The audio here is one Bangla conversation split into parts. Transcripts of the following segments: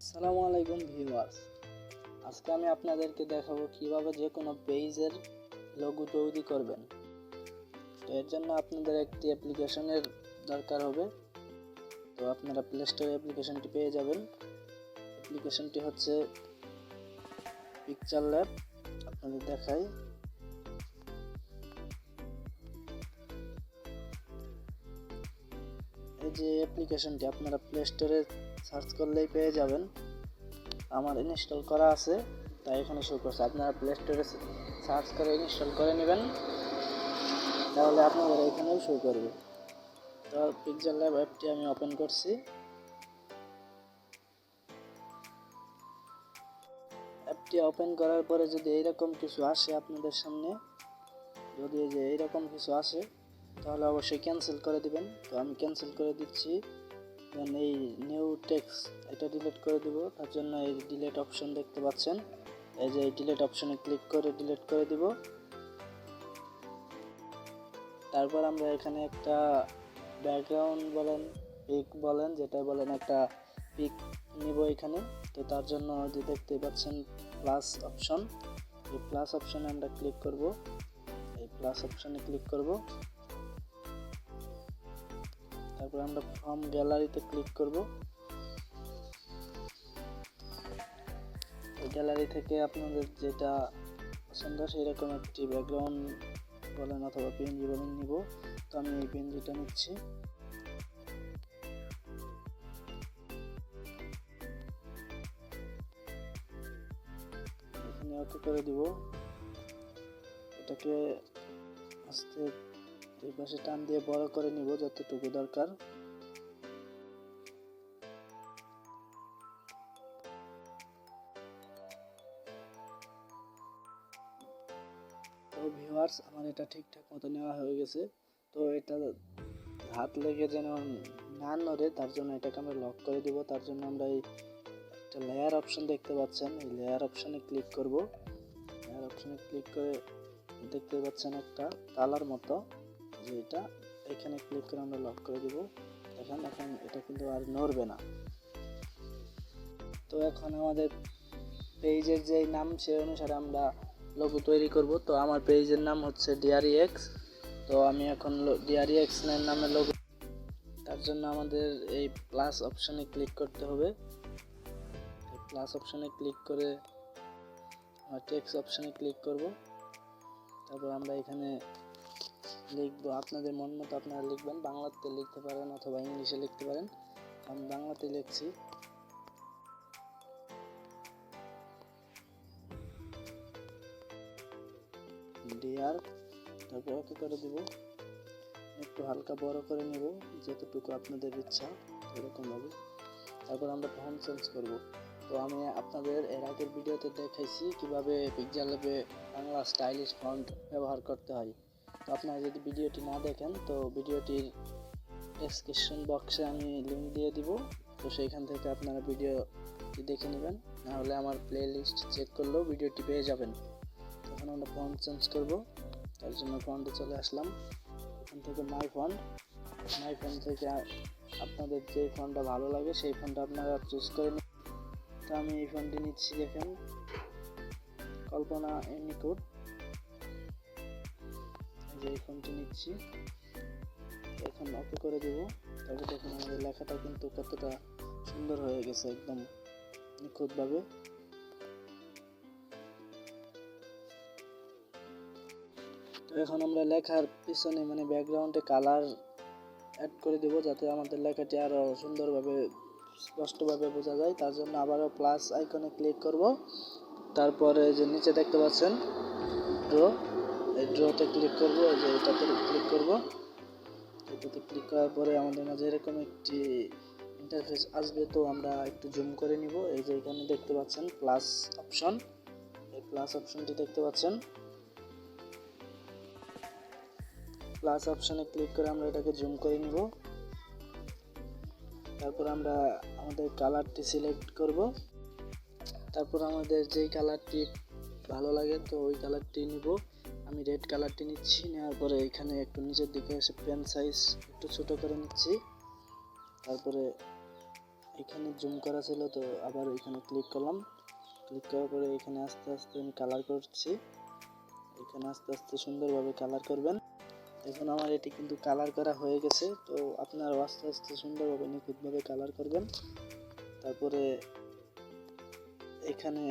আসসালামু আলাইকুম ভিউয়ার্স, আজকে আমি আপনাদেরকে দেখাবো কিভাবে যে কোনো পেজের লোগো তৈরি করবেন। তো এর জন্য আপনাদের একটি অ্যাপ্লিকেশনের দরকার হবে। তো আপনারা প্লে স্টোরে অ্যাপ্লিকেশনটি পেয়ে যাবেন। অ্যাপ্লিকেশনটি হচ্ছে PixelLeab। আপনাদের দেখাই, এই যে অ্যাপ্লিকেশনটি আপনারা প্লে স্টোরে সার্চ করলেই পেয়ে যাবেন। আমার ইনস্টল করা আছে, তাই এখানে শো করছে। আপনারা প্লে স্টোরে সার্চ করে ইনস্টল করে নেবেন, তাহলে আপনাদের এখানেও শো করবে। তো PixelLeab অ্যাপটি আমি ওপেন করছি। অ্যাপটি ওপেন করার পরে যদি এইরকম কিছু আসে আপনাদের সামনে, যদি এই যে এইরকম কিছু আসে, তাহলে অবশ্যই ক্যান্সেল করে দিবেন। তো আমি ক্যান্সেল করে দিচ্ছি। দেন এই নিউ টেক্সট এটা ডিলিট করে দিব। তার জন্য এই ডিলিট অপশন দেখতে পাচ্ছেন, এই যে ডিলিট অপশনে ক্লিক করে ডিলিট করে দিব। তারপর আমরা এখানে একটা ব্যাকগ্রাউন্ড বলেন, পিক বলেন, যেটা বলেন, একটা পিক নিব এখানে। তো তার জন্য যে দেখতে পাচ্ছেন প্লাস অপশন, এই প্লাস অপশনে আমরা ক্লিক করব। এই প্লাস অপশনে ক্লিক করব। তারপর আমরা ফ্রম গ্যালারিতে ক্লিক করব। এই গ্যালারি থেকে আপনাদের যেটা পছন্দ সেরকম একটি ব্যাকগ্রাউন্ড বলেন অথবা পিএনজি বলেন নিব। তো আমি এই পিএনজিটা নিচ্ছি। এখানে ওকে করে দিব। এটাকে আস্তে এই পাশে টান দিয়ে বড় করে নিব যতটুকু দরকার। তো ভিউয়ার্স, আমার এটা ঠিকঠাক মতো নেওয়া হয়ে গেছে। তো এটা হাত লেগে যেন না নড়ে, তার জন্য এটাকে আমরা লক করে দিব। তার জন্য আমরা এই একটা লেয়ার অপশন দেখতে পাচ্ছেন, এই লেয়ার অপশনে ক্লিক করব। লেয়ার অপশনে ক্লিক করে দেখতে পাচ্ছেন একটা কালার মতো, যে এটা এখানে ক্লিক করে আমরা লক করে দিব। এখন এটা কিন্তু আর নড়বে না। তো এখন আমাদের পেজের যে নাম সেই অনুসারে আমরা লোগো তৈরি করব। তো আমার পেজের নাম হচ্ছে DREX। তো আমি এখন DREX নামে লোগো, তার জন্য আমাদের এই প্লাস অপশনে ক্লিক করতে হবে। এই প্লাস অপশনে ক্লিক করে টেক্সট অপশনে ক্লিক করব। তারপর আমরা এখানে লিখবো, আপনাদের মন মতো আপনারা লিখবেন। বাংলাতে লিখতে পারেন অথবা ইংলিশে লিখতে পারেন। আমি বাংলাতে লিখছি। ডিআর, তারপর ওকে করে দিব। একটু হালকা বড় করে নেব, যতটুকু আপনাদের ইচ্ছা এরকম হবে। তারপর আমরা ফন্ট চেঞ্জ করব। তো আমি আপনাদের এর আগের ভিডিওতে দেখাইছি কিভাবে PixelLeab-এ বাংলা স্টাইলিশ ফন্ট ব্যবহার করতে হয়। তো আপনারা যদি ভিডিওটি না দেখেন, তো ভিডিওটির ডেসক্রিপশন বক্সে আমি লিঙ্ক দিয়ে দিব। তো সেইখান থেকে আপনারা ভিডিওটি দেখে নেবেন, নাহলে আমার প্লে লিস্ট চেক করলেও ভিডিওটি পেয়ে যাবেন। তখন আমরা ফন্ট চেঞ্জ করব। তার জন্য ফন্টে চলে আসলাম। এখান থেকে মাই ফন্ট থেকে আপনাদের যে ফন্টটা ভালো লাগে সেই ফন্টটা আপনারা চুজ করে নিন। তো আমি এই ফন্টটি নিচ্ছি, দেখেন, কল্পনা ইউনিকোড। এই যে এই ফন্টটি নিচ্ছি। এখন ওকে করে দেব। তারপর দেখুন আমাদের লেখাটা কিন্তু কতটা সুন্দর হয়ে গেছে, একদম নিখুঁতভাবে। তো এখন আমরা লেখার পিছনে মানে ব্যাকগ্রাউন্ডে কালার অ্যাড করে দেব, যাতে আমাদের লেখাটি আরও সুন্দরভাবে স্পষ্টভাবে বোঝা যায়। তার জন্য আবারও প্লাস আইকনে ক্লিক করব। তারপরে যে নিচে দেখতে পাচ্ছেন ড্র, এই ড্রতে ক্লিক করব। এই যে এটাতে ক্লিক করব। এটাতে ক্লিক করার পরে আমাদের মাঝে এরকম একটি ইন্টারফেস আসবে। তো আমরা একটু জুম করে নিব। এই যে এখানে দেখতে পাচ্ছেন প্লাস অপশন, এই প্লাস অপশনটি দেখতে পাচ্ছেন। প্লাস অপশনে ক্লিক করে আমরা এটাকে জুম করে নিব। তারপর আমরা আমাদের কালারটি সিলেক্ট করব। তারপর আমাদের যেই কালারটি ভালো লাগে তো ওই কালারটি নিব। আমি রেড কালারটি নিচ্ছি। নেওয়ার পরে এখানে একটু নিচের দিকে এসে পেন সাইজ একটু ছোট করে নিচ্ছি। তারপরে এখানে জুম করা ছিল, তো আবার এখানে ক্লিক করলাম। ক্লিক করার পরে এখানে আস্তে আস্তে আমি কালার করছি। এখানে আস্তে আস্তে সুন্দরভাবে কালার করবেন। এখন আমার এটি কিন্তু কালার করা হয়ে গেছে, তো আপনারা আস্তে আস্তে সুন্দরভাবে নিখুঁতভাবে কালার করবেন। তারপরে এখানে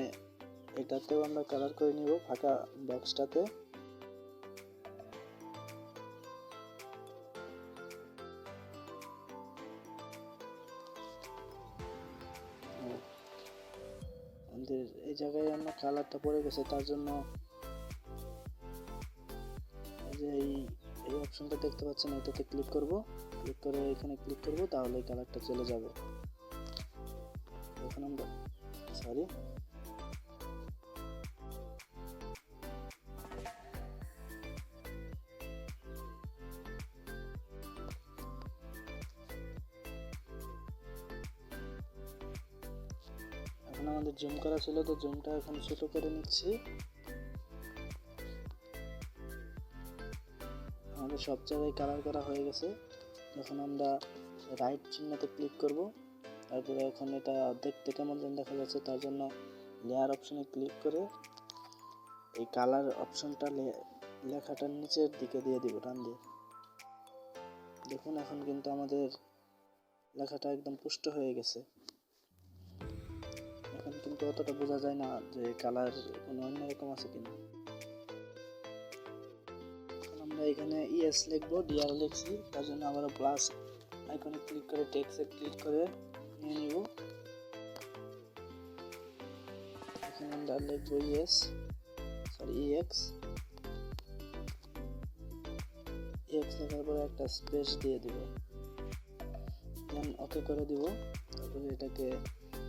এটাতেও আমরা কালার করে নিব, ফাঁকা বক্সটাতে। আমাদের এই জায়গায় আমরা কালারটা পড়ে গেছে, তার জন্য যে এই অপশনটা দেখতে পাচ্ছেন, এটাতে ক্লিক করব। ক্লিক করে এখানে ক্লিক করব, তাহলে এই কালারটা চলে যাবে। এখন আমরা এখন আমাদের জুম করা ছিল, তো জুমটা এখন ছোট করে নিচ্ছি। আমাদের সব জায়গায় কালার করা হয়ে গেছে। এখন আমরা রাইট চিহ্নতে ক্লিক করব। তারপরে এখন এটা দেখতে কেমন যেন দেখা যাচ্ছে, তার জন্য লেয়ার অপশনে ক্লিক করে এই কালার অপশনটা লেখাটার নিচের দিকে দিয়ে দিব, টান দিয়ে। দেখুন এখন কিন্তু আমাদের লেখাটা একদম পুষ্ট হয়ে গেছে। এখন কিন্তু অতটা বোঝা যায় না যে কালার কোনো অন্যরকম আছে কিনা। আমরা এখানে ইএস লিখবো, ডিআর লিখছি, তার জন্য আবারও প্লাস আইকনে ক্লিক করে টেক্সটে ক্লিক করে নিয়ে নিব। এখানে আমরা লিখবো ইএক্স লেখার পরে একটা স্পেস দিয়ে দিব, দেন ওকে করে দিব। তারপরে এটাকে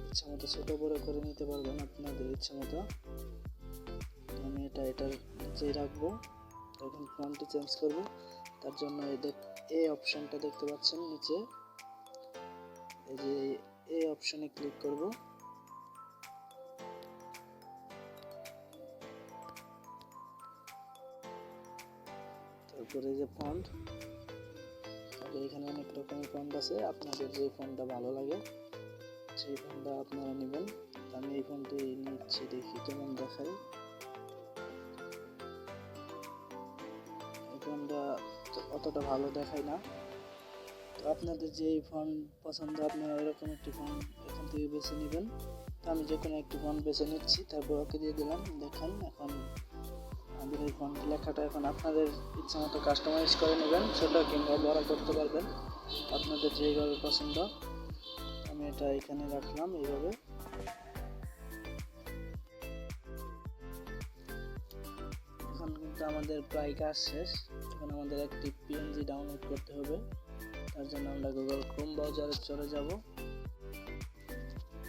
ইচ্ছা মতো ছোট বড় করে নিতে পারবেন আপনাদের ইচ্ছা মতো। আমি এটার নিচেই রাখবো। এখন ফন্টটি চেঞ্জ করব, তার জন্য এই অপশনটা দেখতে পাচ্ছেন নিচে, এই যে এই অপশনে ক্লিক করব। তারপরে যে ফন্ট, তাহলে এখানে অনেক রকমের ফন্ট আছে, আপনাদের যে ফন্টটা ভালো লাগে সেই ফন্টটা আপনারা নেবেন। আমি এই ফন্টটি নিচ্ছি, দেখি কেমন দেখায়। এই ফন্টটা অতটা ভালো দেখায় না, তো আপনাদের যে ফন্ট পছন্দ আপনারা এরকম একটি ফন্ট এখান থেকে বেছে নেবেন। তো আমি যে কোনো একটি ফন্ট বেছে নিচ্ছি, তারপর ওকে দিয়ে দিলাম। দেখেন এখন আমাদের এই ফন্ট লেখাটা এখন আপনাদের ইচ্ছা মতো কাস্টমাইজ করে নেবেন, ছোটো কিংবা বড় করতে পারবেন আপনাদের যেইভাবে পছন্দ। আমি এটা এখানে রাখলাম এইভাবে। এখন কিন্তু আমাদের প্রায় কাজ শেষ। এখন আমাদের একটি পিএনজি ডাউনলোড করতে হবে, তার জন্য আমরা গুগল ক্রোম ব্রাউজারে চলে যাব।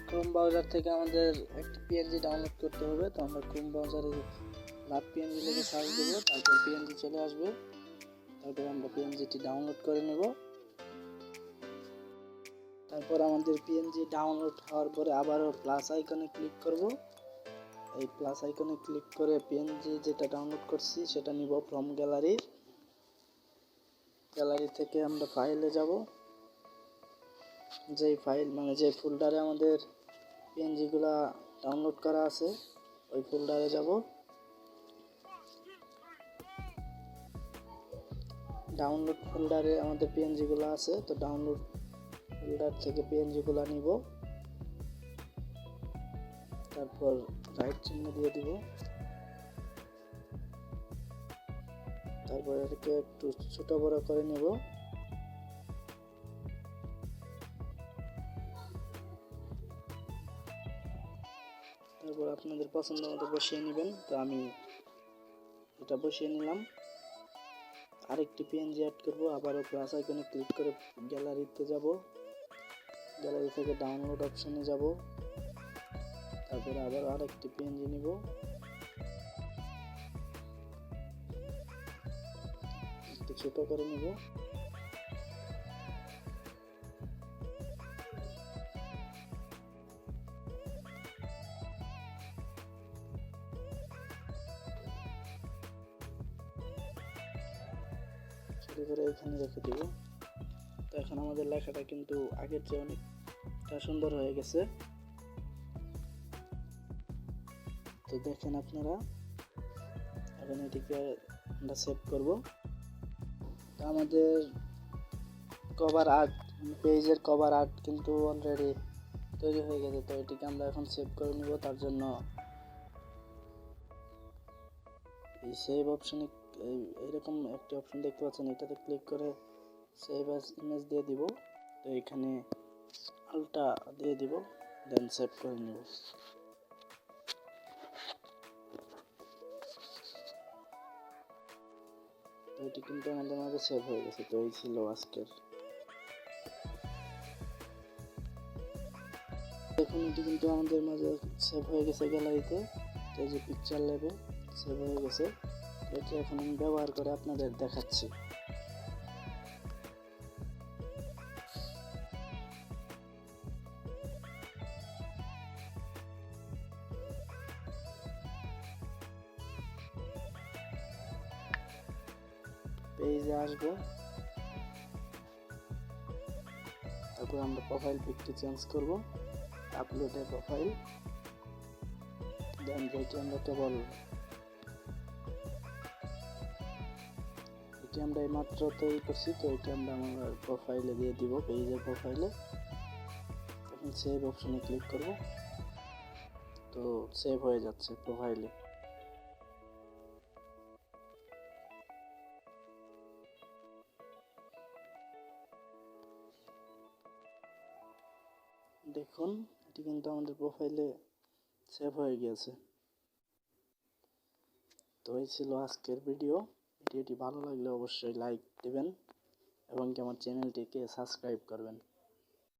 ক্রোম ব্রাউজার থেকে আমাদের একটি পিএনজি ডাউনলোড করতে হবে, তো আমরা ক্রোম ব্রাউজারে লাভ পিএনজি লিখে সার্চ দেবো, তারপর পিএনজি চলে আসবে। তারপর আমরা পিএনজিটি ডাউনলোড করে নেব। তারপর আমাদের পিএনজি ডাউনলোড হওয়ার পরে আবারও প্লাস আইকনে ক্লিক করব। এই প্লাস আইকনে ক্লিক করে পিএনজি যেটা ডাউনলোড করছি সেটা নিব ফ্রম গ্যালারি থেকে আমরা ফাইলে যাব। যেই ফাইল মানে যে ফোল্ডারে আমাদের পিএনজিগুলো ডাউনলোড করা আছে ওই ফোল্ডারে যাব। ডাউনলোড ফোল্ডারে আমাদের পিএনজিগুলো আছে, তো ডাউনলোড ফোল্ডার থেকে পিএনজিগুলো নিব। তারপর রাইট চিহ্ন দিয়ে দিব। তারপর এটাকে একটু ছোট বড় করে নেব। তারপর আপনাদের পছন্দ মতো বসিয়ে নেবেন। তো আমি এটা বসিয়ে নিলাম। আরেকটি পিএনজি অ্যাড করব, আবারও প্লাস আইকনে ক্লিক করে গ্যালারিতে যাব। গ্যালারি থেকে ডাউনলোড অপশনে যাব। তারপরে আবার আরেকটি পিএনজি নিব। একটু ছোট করে নিব। ছোট করে এখানে রেখে দেব। তো এখন আমাদের লেখাটা কিন্তু আগের চেয়ে অনেক এটা সুন্দর হয়ে গেছে। তো দেখেন আপনারা, এখন এটিকে আমরা সেভ করব। তো আমাদের কভার আর্ট, পেজের কভার আর্ট কিন্তু অলরেডি তৈরি হয়ে গেছে। তো এটিকে আমরা এখন সেভ করে নিব। তার জন্য এই সেভ অপশনে এইরকম একটি অপশন দেখতে পাচ্ছেন, এটাতে ক্লিক করে সেভ অ্যাজ ইমেজ দিয়ে দিব। তো এখানে আলটা দিয়ে দিব, দেন সেভ করে নিব। তো এটি কিন্তু আমাদের মাঝে সেভ হয়ে গেছে। তো এই ছিল আজকের। দেখুন এটি কিন্তু আমাদের মাঝে সেভ হয়ে গেছে গ্যালারিতে। তো এই যে PixelLeab সেভ হয়ে গেছে। এটি এখন আমি ব্যবহার করে আপনাদের দেখাচ্ছি। পেজে আসবো, তারপর আমরা প্রোফাইল পিকটি চেঞ্জ করব, আপলোডে প্রোফাইল, দেন যেটি আমরা কেবল এটি আমরা এইমাত্র তৈরি করছি। তো এটি আমরা আমার প্রোফাইলে দিয়ে দিব, পেজের প্রোফাইলে। এখন সেভ অপশনে ক্লিক করব। তো সেভ হয়ে যাচ্ছে প্রোফাইলে। দেখুন এটি কিন্তু আমাদের প্রোফাইলে সেভ হয়ে গিয়েছে। তো এই ছিল আজকের ভিডিওটি ভালো লাগলে অবশ্যই লাইক দিবেন এবং কি আমার চ্যানেলটিকে সাবস্ক্রাইব করবেন।